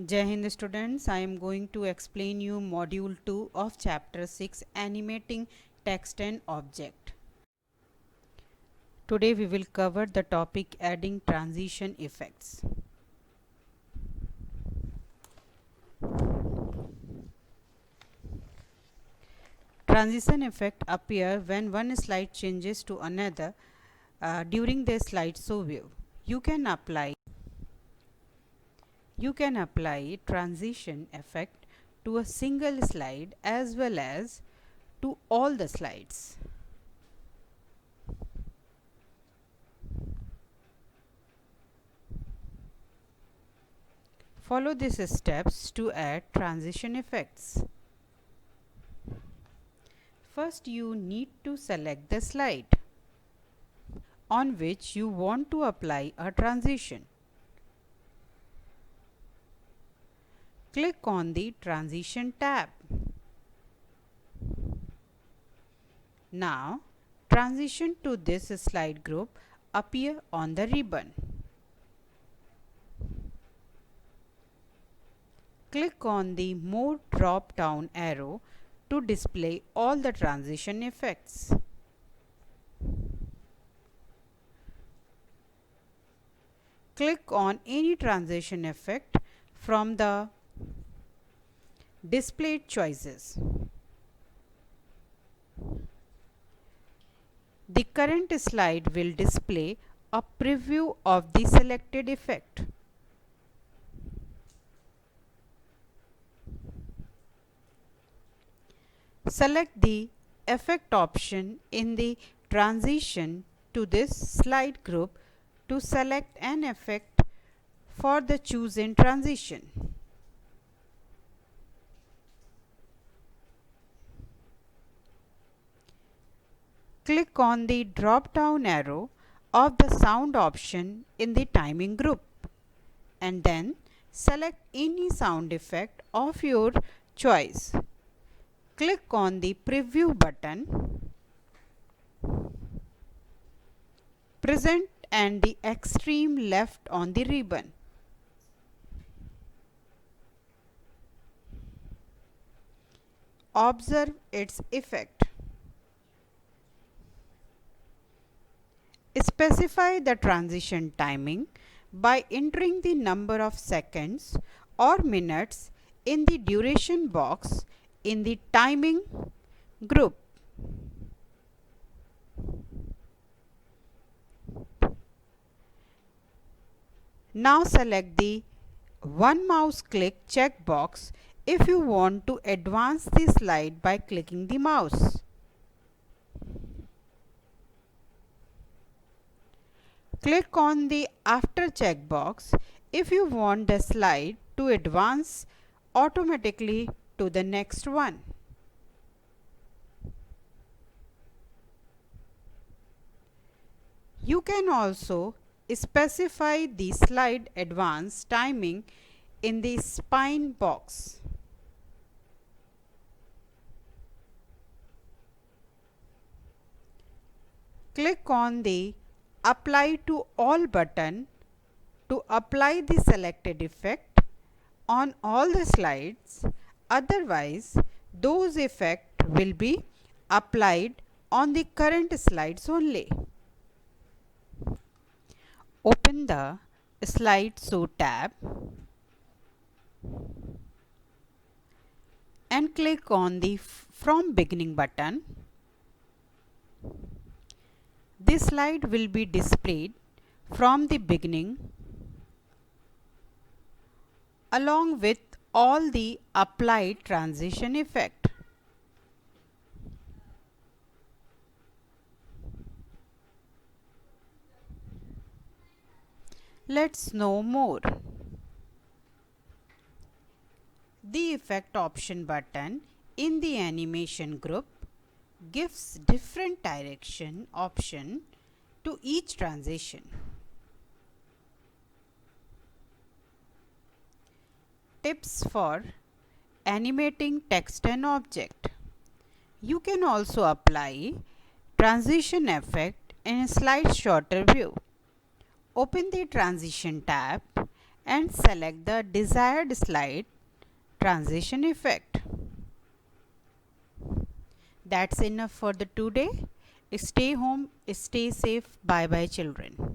Jai Hind students, I am going to explain you module 2 of chapter 6 animating text and object. Today we will cover the topic adding transition effects. Transition effect appear when one slide changes to another during the slideshow view. You can apply transition effect to a single slide as well as to all the slides. Follow these steps to add transition effects. First, you need to select the slide on which you want to apply a transition. Click on the Transition tab. Now, transition to this slide group appear on the ribbon. Click on the More drop-down arrow to display all the transition effects. Click on any transition effect from the displayed choices. The current slide will display a preview of the selected effect. Select the effect option in the transition to this slide group to select an effect for the chosen transition. Click on the drop-down arrow of the sound option in the timing group and then select any sound effect of your choice. Click on the preview button, present and the extreme left on the ribbon. Observe its effect. Specify the transition timing by entering the number of seconds or minutes in the duration box in the timing group. Now select the one mouse click checkbox if you want to advance the slide by clicking the mouse. Click on the After checkbox if you want the slide to advance automatically to the next one. You can also specify the slide advance timing in the spine box. Click on the Apply to All button to apply the selected effect on all the slides. Otherwise, those effects will be applied on the current slides only. Open the Slideshow tab and click on the From Beginning button. This slide will be displayed from the beginning along with all the applied transition effect. Let's know more. The Effect Option button in the Animation group gives different direction option to each transition. Tips for animating text and object. You can also apply transition effect in a slide sorter view. Open the Transition tab and select the desired slide transition effect. That's enough for the today. Stay home, stay safe. Bye bye children.